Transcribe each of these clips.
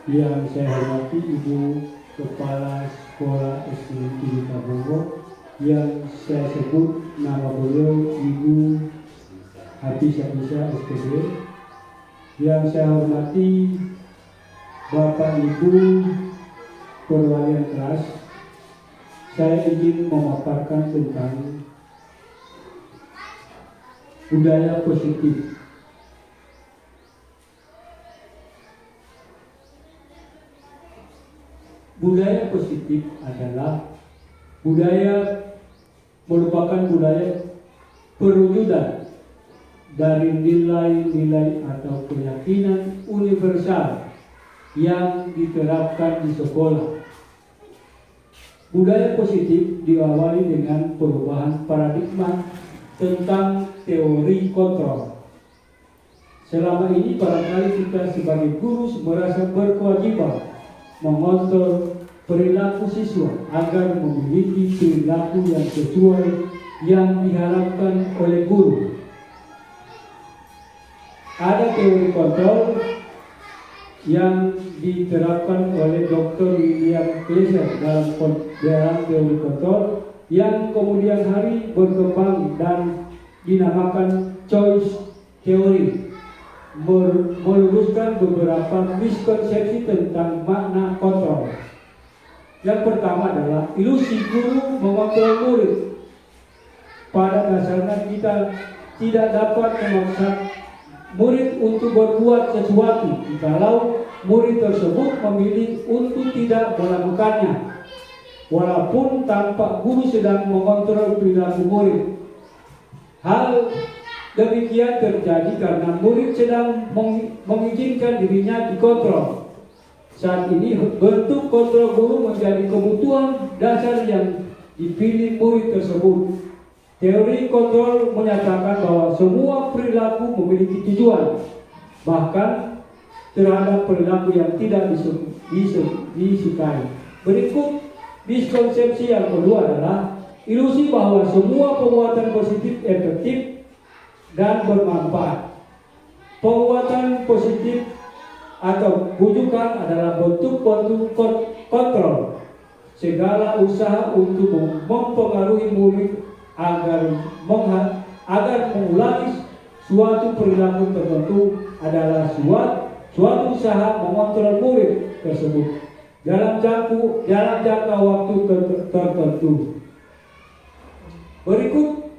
Yang saya hormati Ibu Kepala Sekolah SD Negeri Kabongo, yang saya sebut nama beliau Ibu Hafiza SPD. Yang saya hormati Bapak Ibu perwakilan kelas, saya ingin memaparkan tentang budaya positif. Budaya positif adalah merupakan budaya perwujudan dari nilai-nilai atau keyakinan universal yang diterapkan di sekolah. Budaya positif diawali dengan perubahan paradigma tentang teori kontrol. Selama ini barangkali kita sebagai guru merasa berkewajiban mengontrol perilaku siswa agar memiliki perilaku yang sesuai yang diharapkan oleh guru. Ada teori kontrol yang diterapkan oleh Dr. William Glasser dalam teori kontrol yang kemudian hari berkembang dan dinamakan choice theory, meluruskan beberapa miskonsepsi tentang makna kontrol. Yang pertama adalah ilusi guru mengontrol murid. Pada dasarnya kita tidak dapat memaksa murid untuk berbuat sesuatu jikalau murid tersebut memilih untuk tidak melakukannya, walaupun tampak guru sedang mengontrol perilaku murid. Hal demikian terjadi karena murid sedang mengizinkan dirinya dikontrol. Saat ini bentuk kontrol guru menjadi kebutuhan dasar yang dipilih murid tersebut. Teori kontrol menyatakan bahwa semua perilaku memiliki tujuan, bahkan terhadap perilaku yang tidak disukai. Berikut miskonsepsi yang kedua adalah ilusi bahwa semua perbuatan positif efektif dan bermanfaat. Perbuatan positif atau bujukan adalah bentuk kontrol. Segala usaha untuk mempengaruhi murid agar mengulangi suatu perilaku tertentu adalah suatu usaha mengontrol murid tersebut dalam jangka waktu tertentu. Berikut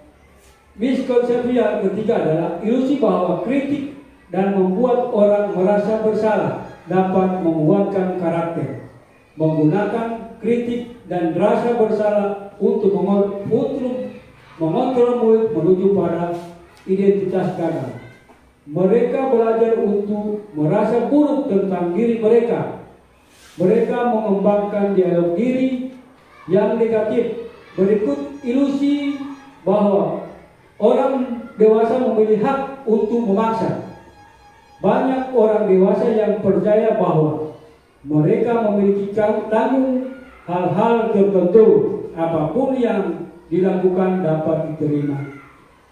miskonsepsi yang ketiga adalah ilusi bahwa kritik dan membuat orang merasa bersalah dapat menguatkan karakter. Menggunakan kritik dan rasa bersalah untuk mengontrol murid menuju pada identitas gagal. Mereka belajar untuk merasa buruk tentang diri mereka. Mereka mengembangkan dialog diri yang negatif. Berikut ilusi bahwa orang dewasa memiliki hak untuk memaksa. Banyak orang dewasa yang percaya bahwa mereka memiliki tanggung hal-hal tertentu, apapun yang dilakukan dapat diterima.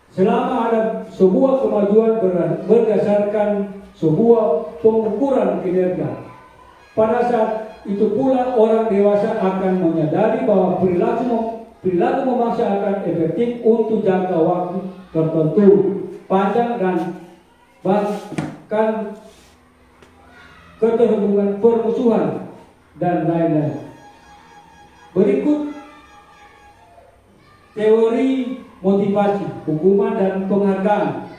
Selama ada sebuah kemajuan berdasarkan sebuah pengukuran kinerja. Pada saat itu pula orang dewasa akan menyadari bahwa perilaku memaksa akan efektif untuk jangka waktu tertentu, panjang, dan bahkan keterhubungan permusuhan dan lain-lain. Berikut teori motivasi, hukuman dan penghargaan,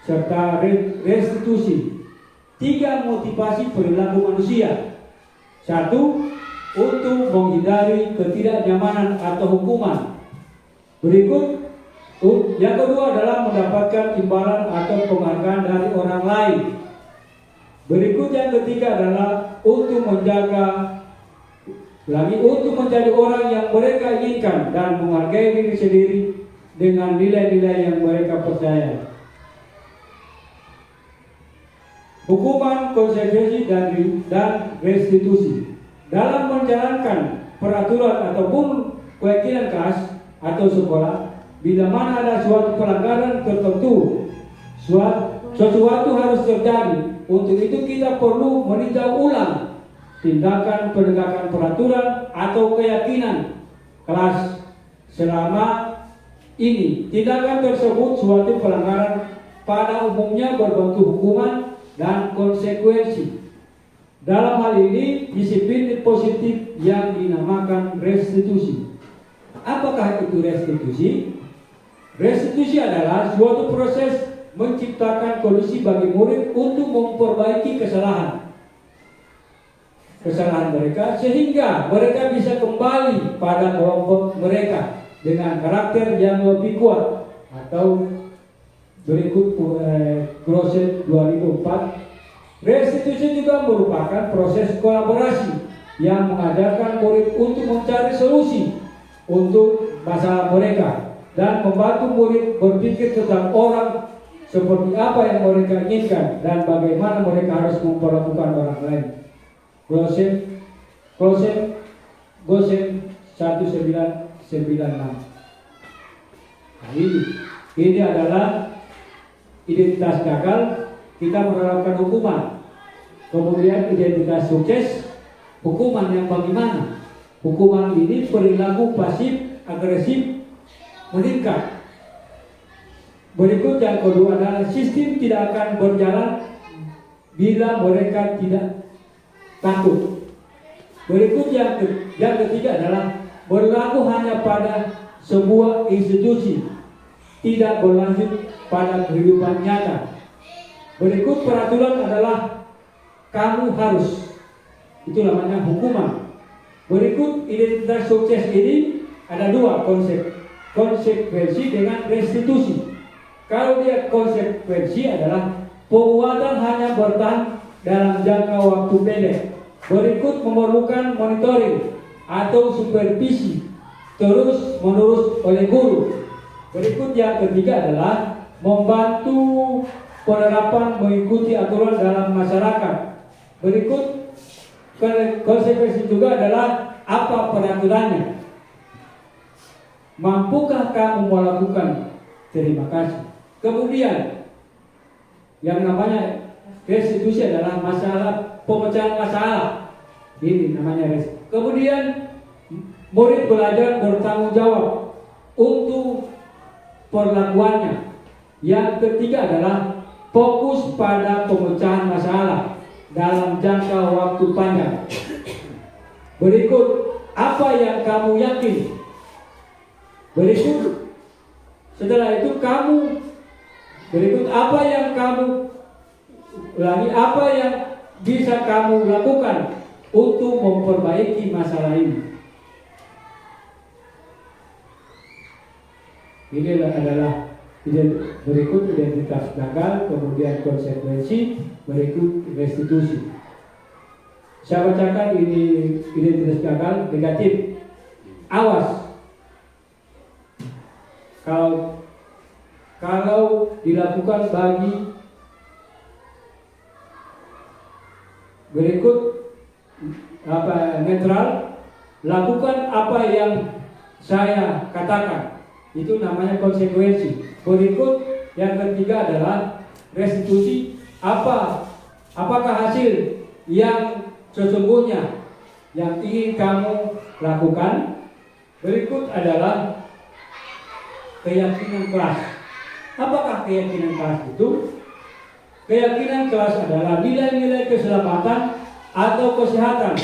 serta restitusi. 3 motivasi perilaku manusia. 1. Untuk menghindari ketidaknyamanan atau hukuman. Berikut yang kedua adalah mendapatkan imbalan atau penghargaan dari orang lain. Berikut yang ketiga adalah untuk menjadi orang yang mereka inginkan dan menghargai diri sendiri dengan nilai-nilai yang mereka percaya. Hukuman, konsekuensi, dan restitusi. Dalam menjalankan peraturan ataupun keyakinan kelas atau sekolah, bila mana ada suatu pelanggaran tertentu, sesuatu harus terjadi. Untuk itu kita perlu meninjau ulang tindakan penegakan peraturan atau keyakinan kelas selama ini tindakan tersebut suatu pelanggaran pada umumnya berbentuk hukuman dan konsekuensi. Dalam hal ini disiplin positif yang dinamakan restitusi. Apakah itu restitusi? Restitusi adalah suatu proses menciptakan kondisi bagi murid untuk memperbaiki kesalahan mereka sehingga mereka bisa kembali pada kelompok mereka dengan karakter yang lebih kuat. Atau berikut Grosset 2004, restitusi juga merupakan proses kolaborasi yang mengajarkan murid untuk mencari solusi untuk masalah mereka dan membantu murid berpikir tentang orang seperti apa yang mereka inginkan dan bagaimana mereka harus memperlakukan orang lain. Grosset 1996. Nah, ini adalah identitas gagal, kita menerapkan hukuman. Kemudian identitas sukses, hukuman yang bagaimana? Hukuman ini perilaku pasif agresif meningkat. Berikut yang kedua adalah sistem tidak akan berjalan bila mereka tidak takut. Berikut yang ketiga adalah berlaku hanya pada sebuah institusi, tidak berlanjut pada kehidupan nyata. Berikut peraturan adalah kamu harus, itu namanya hukuman. Berikut identitas sukses ini ada dua konsekuensi dengan restitusi. Kalau dia konsekuensi adalah penguatan hanya bertahan dalam jangka waktu pendek. Berikut memerlukan monitoring atau supervisi terus menerus oleh guru. Berikut yang ketiga adalah membantu penerapan mengikuti aturan dalam masyarakat. Berikut konsekuensi juga adalah apa peraturannya. Mampukah kamu melakukan? Terima kasih. Kemudian yang namanya restitusi adalah masalah pemecahan masalah. Ini namanya restitusi. Kemudian murid belajar bertanggung jawab untuk perlakuannya. Yang ketiga adalah fokus pada pemecahan masalah dalam jangka waktu panjang. Berikut apa yang kamu yakin. Berikut setelah itu berikut apa yang bisa kamu lakukan untuk memperbaiki masalah ini. Ini adalah berikut identitas gagal, kemudian konsekuensi, berikut restitusi. Saya bacakan ini identitas gagal negatif. Awas. Kalau dilakukan bagi berikut netral, lakukan apa yang saya katakan. Itu namanya konsekuensi. Berikut yang ketiga adalah restitusi. Apakah hasil yang sesungguhnya yang ingin kamu lakukan? Berikut adalah keyakinan kelas. Apakah keyakinan kelas itu? Keyakinan kelas adalah nilai-nilai keselamatan atau kesehatan.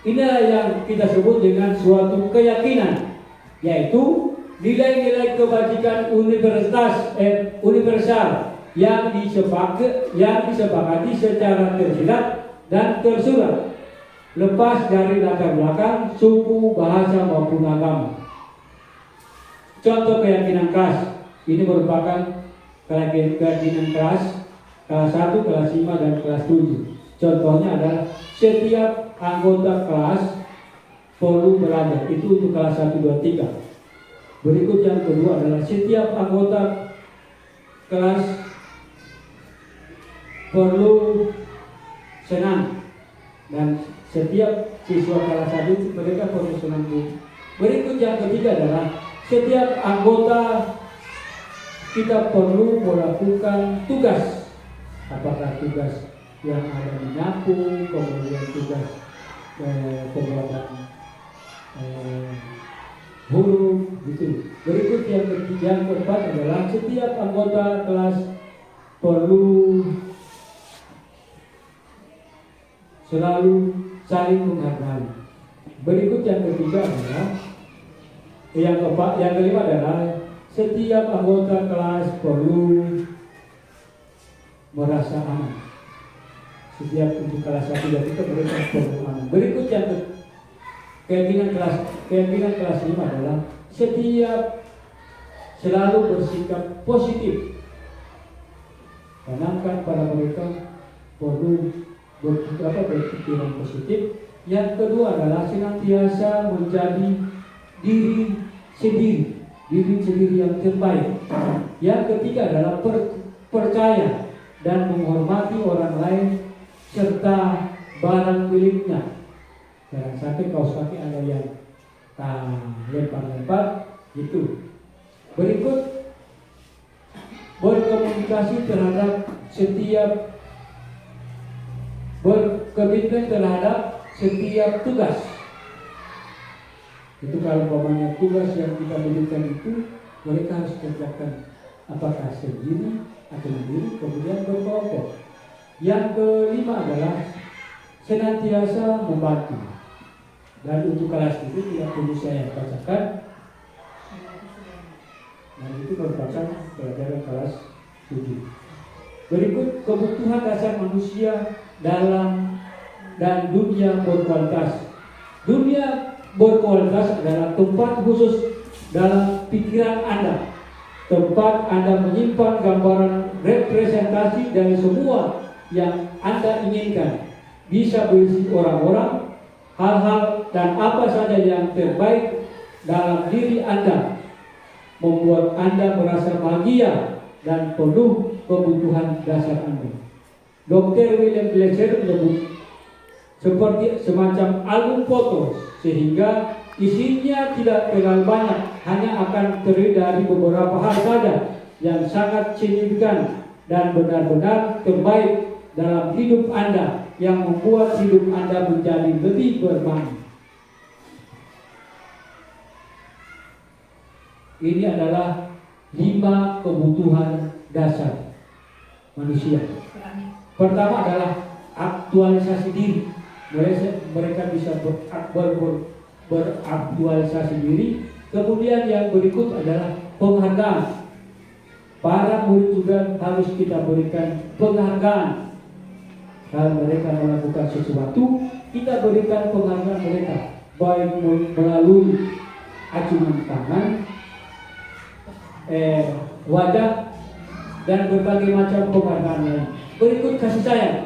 Inilah yang kita sebut dengan suatu keyakinan, yaitu nilai-nilai kebajikan universal yang disepakati secara tersirat dan tersurat, lepas dari latar belakang, suku, bahasa maupun agama. Contoh keyakinan kelas ini merupakan keyakinan kelas 1, kelas 5, dan kelas 7. Contohnya adalah setiap anggota kelas perlu belajar. Itu untuk kelas 1, 2, 3. Berikut yang kedua adalah setiap anggota kelas perlu senang, dan setiap siswa kelas 1 mereka perlu senang. Berikut yang ketiga adalah setiap anggota kita perlu melakukan tugas. Apakah tugas yang ada menyapu, kemudian tugas pembuatan huruf gitu. Berikut yang keempat adalah setiap anggota kelas perlu selalu saling menghargai. Berikut yang ketiga adalah yang kelima adalah setiap anggota kelas perlu merasa aman. Setiap untuk kelas 1 dan kita mereka perlu aman. Berikut yang keyakinan kelas 5 adalah setiap selalu bersikap positif. Tanamkan pada mereka perlu berpikiran positif. Yang kedua adalah senantiasa menjadi diri sendiri yang terbaik. Yang ketiga adalah percaya dan menghormati orang lain serta barang miliknya. Jangan sampai kaos kaki ada yang lempar-lempar gitu. Berikut berkomunikasi terhadap berkomitmen terhadap setiap tugas. Itu kalau umpamanya tugas yang kita berikan itu mereka harus kerjakan apakah sendiri atau mandiri, kemudian berkelompok. Yang kelima adalah senantiasa membantu. Dan untuk kelas itu tidak perlu saya bacakan. Dan itu merupakan pelajaran kelas 7. Berikut kebutuhan dasar manusia dalam dan dunia berkualitas. Dunia berkualitas adalah tempat khusus dalam pikiran Anda, tempat Anda menyimpan gambaran representasi dari semua yang Anda inginkan. Bisa berisi orang-orang, hal-hal dan apa saja yang terbaik dalam diri Anda, membuat Anda merasa bahagia dan penuh kebutuhan dasar Anda. Dr. William Glasser menyebut seperti semacam album foto, sehingga isinya tidak terlalu banyak, hanya akan terdiri dari beberapa hal saja yang sangat signifikan dan benar-benar terbaik dalam hidup Anda, yang membuat hidup Anda menjadi lebih bermakna. Ini adalah 5 kebutuhan dasar manusia. Pertama adalah aktualisasi diri. Mereka bisa beraktualisasi diri. Kemudian yang berikut adalah penghargaan. Para murid juga harus kita berikan penghargaan. Kalau mereka melakukan sesuatu, kita berikan penghargaan mereka, baik melalui acungan tangan, wajah, dan berbagai macam penghargaan lain. Berikut kasih sayang.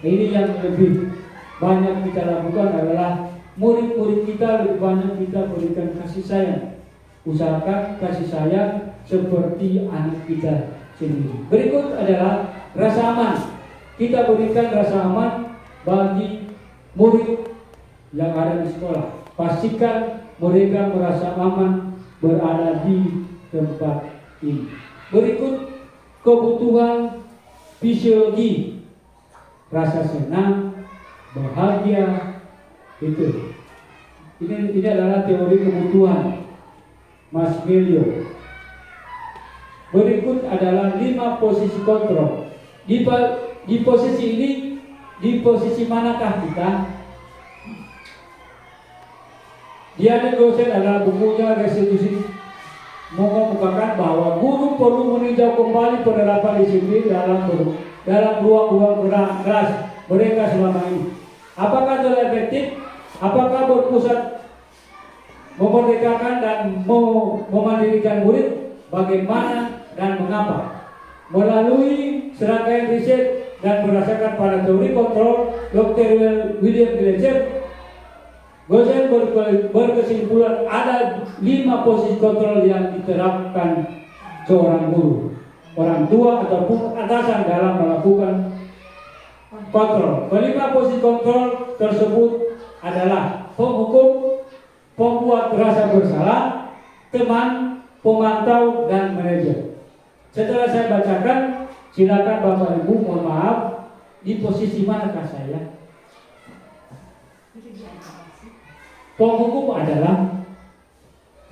Ini yang lebih banyak kita lakukan adalah murid-murid kita, lebih banyak kita berikan kasih sayang. Usahakan kasih sayang seperti anak kita sendiri. Berikut adalah rasa aman. Kita berikan rasa aman bagi murid yang ada di sekolah. Pastikan mereka merasa aman berada di tempat ini. Berikut kebutuhan fisiologi, rasa senang, bahagia, itu. Ini adalah teori kebutuhan Maslow. Berikut adalah 5 posisi kontrol. Di posisi ini, di posisi manakah kita? Diana Gosen adalah bukunya restitusi mengemukakan bahwa guru perlu meninjau kembali penerapan disiplin dalam ruang-ruang kelas mereka selama ini. Apakah telah efektif? Apakah berpusat memerdekakan dan memandirikan murid? Bagaimana dan mengapa? Melalui serangkaian riset dan berdasarkan pada teori kontrol Dr. William Glasser, Gosen berkesimpulan ada 5 posisi kontrol yang diterapkan seorang guru, orang tua ataupun atasan dalam melakukan kontrol. Kelima posisi kontrol tersebut adalah penghukum, pembuat rasa bersalah, teman, pemantau, dan manajer. Setelah saya bacakan, silakan Bapak Ibu, mohon maaf, di posisi manakah saya? Penghukum adalah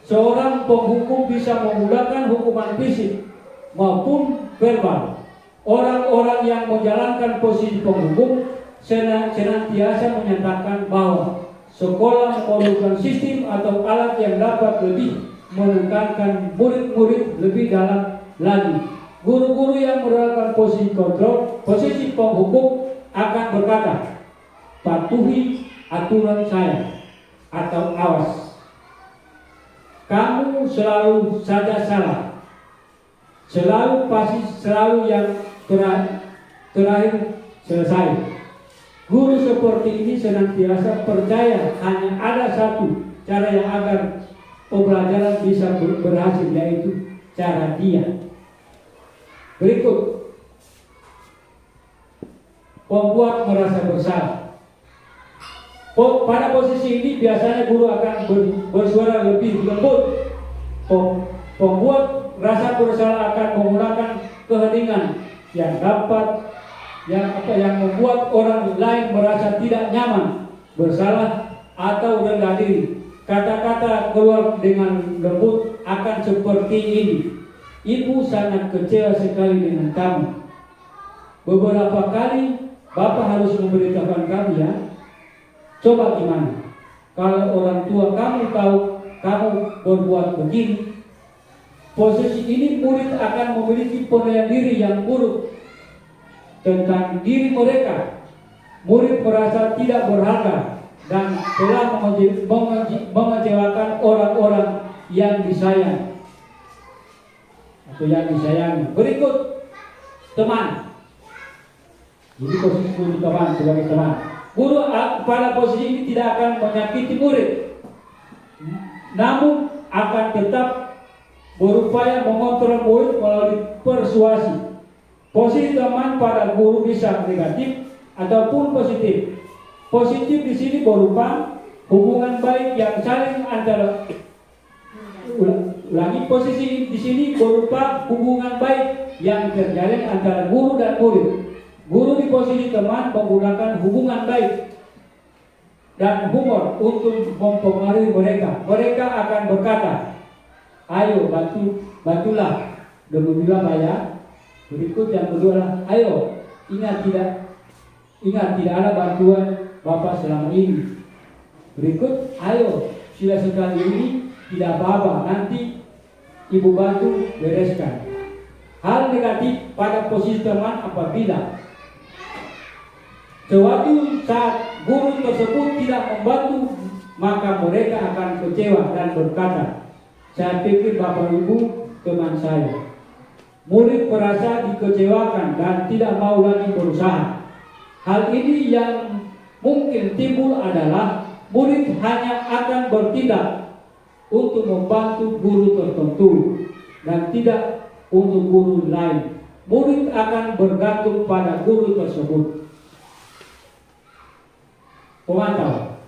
seorang penghukum bisa menggunakan hukuman fisik maupun verbal. Orang-orang yang menjalankan posisi penghukum senantiasa menyatakan bahwa sekolah memerlukan sistem atau alat yang dapat lebih menekankan murid-murid lebih dalam lagi. Guru-guru yang menerapkan posisi kontrol, posisi penghukum akan berkata, patuhi aturan saya atau awas. Kamu selalu saja salah. Selalu yang terakhir selesai. Guru seperti ini senantiasa percaya hanya ada satu cara yang agar pembelajaran bisa berhasil, yaitu cara dia. Berikut, pembuat merasa bersalah. Pada posisi ini biasanya guru akan bersuara lebih lembut. Pembuat rasa bersalah akan menggunakan keheningan yang membuat orang lain merasa tidak nyaman, bersalah atau rendah diri. Kata-kata keluar dengan lembut akan seperti ini. Ibu sangat kecewa sekali dengan kamu. Beberapa kali Bapak harus memberitahukan kamu ya. Coba gimana? Kalau orang tua kamu tahu kamu berbuat begini. Posisi ini murid akan memiliki penilaian diri yang buruk tentang diri mereka. Murid merasa tidak berharga dan telah mengecewakan orang-orang yang disayang atau yang disayangi. Berikut, teman. Jadi posisi guru teman sebagai teman. Guru pada posisi ini tidak akan menyakiti murid, namun akan tetap berupaya mengontrol murid melalui persuasi. Posisi teman pada guru bisa negatif ataupun positif. Positif di sini berupa hubungan baik yang saling antara posisi di sini berupa hubungan baik yang terjalin antara guru dan murid. Guru di posisi teman menggunakan hubungan baik dan humor untuk mempengaruhi mereka. Mereka akan berkata, ayo bantulah. Demikian Pak ya. Berikut yang kedua, ayo ingat tidak ada bantuan Bapak selama ini. Berikut, ayo sila sekali ini tidak apa-apa, nanti Ibu bantu bereskan. Hal negatif pada posisi teman apabila suatu saat guru tersebut tidak membantu, maka mereka akan kecewa dan berkata, saya pikir Bapak Ibu teman saya. Murid merasa dikecewakan dan tidak mau lagi berusaha. Hal ini yang mungkin timbul adalah murid hanya akan bertindak untuk membantu guru tertentu dan tidak untuk guru lain. Murid akan bergantung pada guru tersebut. Pemantau.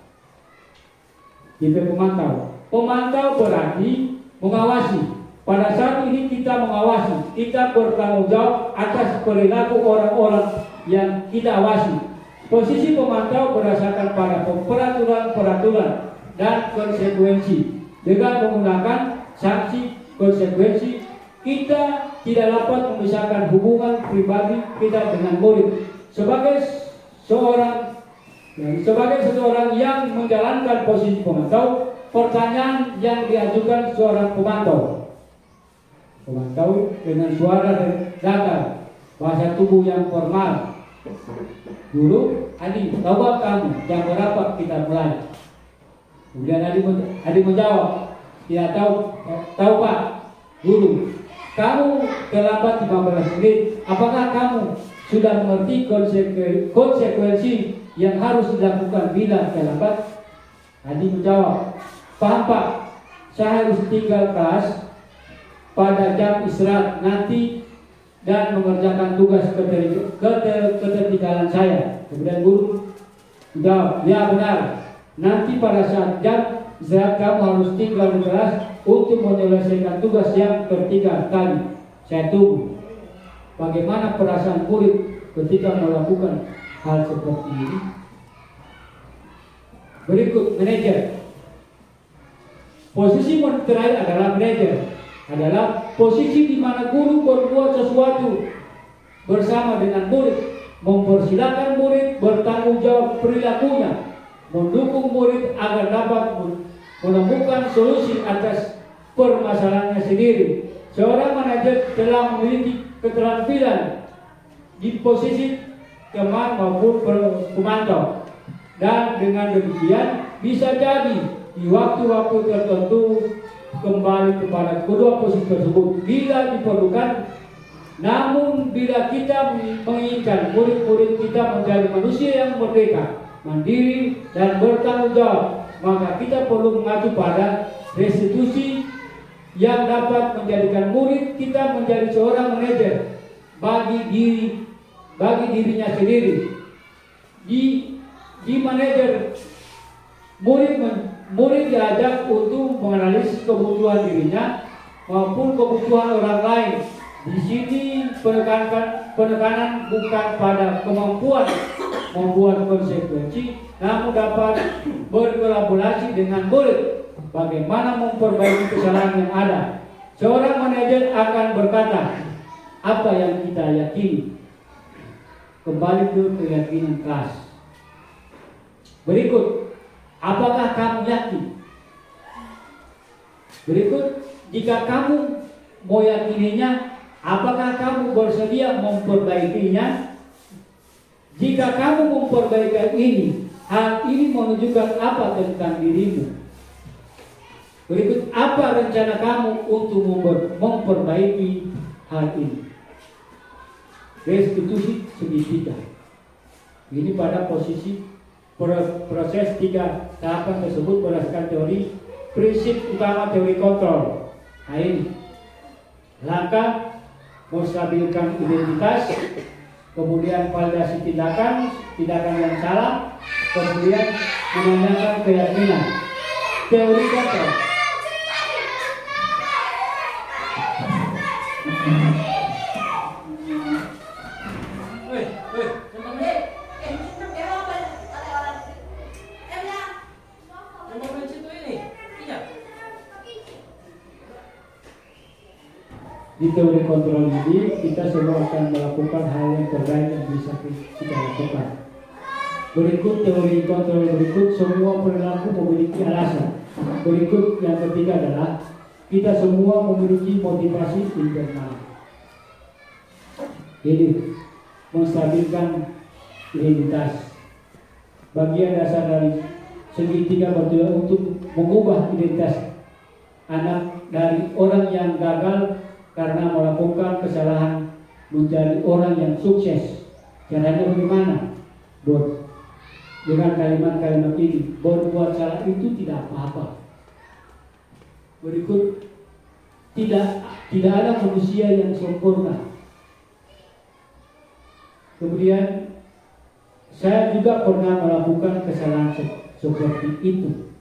Tipe pemantau. Pemantau berarti mengawasi. Pada saat ini kita mengawasi, kita bertanggung jawab atas perilaku orang-orang yang kita awasi. Posisi pemantau berdasarkan pada peraturan-peraturan dan konsekuensi. Dengan menggunakan sanksi konsekuensi, kita tidak dapat memisahkan hubungan pribadi kita dengan murid. Sebagai seseorang yang menjalankan posisi pemantau, pertanyaan yang diajukan seorang pemantau dengan suara datar, bahasa tubuh yang formal. Guru, Adi, tahu kamu jam berapa kita mulai? Kemudian Adi menjawab, tidak tahu Pak. Guru, kamu terlambat 15 menit. Apakah kamu sudah mengerti konsekuensi yang harus dilakukan bila terlambat? Adi menjawab, paham Pak. Saya harus tinggal kelas pada jam istirahat nanti dan mengerjakan tugas ketertinggalan saya. Kemudian guru menjawab, ya benar. Nanti pada saat jam istirahat kamu harus tinggal di kelas untuk menyelesaikan tugas yang ketiga tadi. Saya tunggu. Bagaimana perasaan murid ketika melakukan hal seperti ini? Berikut manajer. Posisi terakhir adalah manajer, adalah posisi di mana guru berbuat sesuatu bersama dengan murid, mempersilahkan murid bertanggung jawab perilakunya, mendukung murid agar dapat menemukan solusi atas permasalahannya sendiri. Seorang manajer telah memiliki keterampilan di posisi teman maupun pemantau, dan dengan demikian bisa jadi di waktu-waktu tertentu kembali kepada kedua posisi tersebut bila diperlukan. Namun bila kita menginginkan murid-murid kita menjadi manusia yang merdeka, mandiri, dan bertanggung jawab, maka kita perlu mengacu pada restitusi yang dapat menjadikan murid kita menjadi seorang manajer bagi dirinya sendiri. Di manajer, murid diajak untuk menganalisis kebutuhan dirinya maupun kebutuhan orang lain. Di sini penekanan bukan pada kemampuan membuat konsekuensi, namun dapat berkolaborasi dengan murid bagaimana memperbaiki kesalahan yang ada. Seorang manajer akan berkata apa yang kita yakini. Kembali ke keyakinan kelas. Berikut, apakah kamu yakin? Berikut, jika kamu mau yakininya, apakah kamu bersedia memperbaikinya? Jika kamu memperbaiki ini, hal ini menunjukkan apa tentang dirimu? Berikut, apa rencana kamu untuk memperbaiki hal ini? Restitusi segitiga. Ini pada posisi proses 3 tahapan tersebut berdasarkan teori prinsip utama teori kontrol. Nah, ini langkah menstabilkan identitas, kemudian validasi tindakan yang salah, kemudian menanyakan keyakinan. Teori kontrol. Di teori kontrol ini kita semua akan melakukan hal yang terbaik yang bisa kita lakukan. Berikut teori kontrol berikut, semua perilaku memiliki alasan. Berikut yang ketiga adalah kita semua memiliki motivasi internal. Ini menstabilkan identitas. Bagian dasar dari segitiga bertujuan untuk mengubah identitas anak dari orang yang gagal karena melakukan kesalahan menjadi orang yang sukses. Caranya bagaimana? Dengan kalimat-kalimat ini, berbuat salah itu tidak apa-apa. Berikut, tidak ada manusia yang sempurna. Kemudian saya juga pernah melakukan kesalahan seperti itu.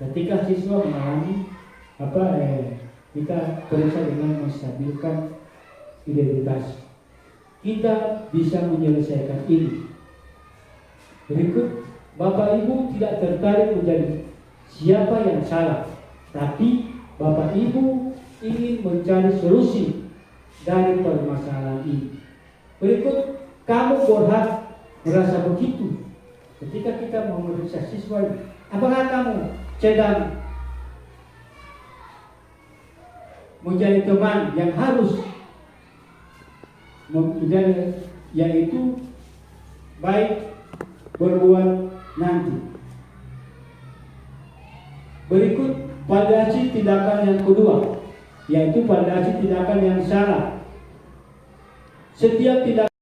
Ketika siswa mengalami kita berusaha dengan menstabilkan identitas. Kita bisa menyelesaikan ini. Berikut, Bapak Ibu tidak tertarik menjadi siapa yang salah, tapi Bapak Ibu ingin mencari solusi dari permasalahan ini. Berikut, kamu berhak merasa begitu ketika kita memeriksa siswa ini. Apakah kamu sedang menjadi teman yang harus menjadi, yaitu baik berbuat nanti. Berikut validasi tindakan yang kedua, yaitu validasi tindakan yang salah. Setiap tindakan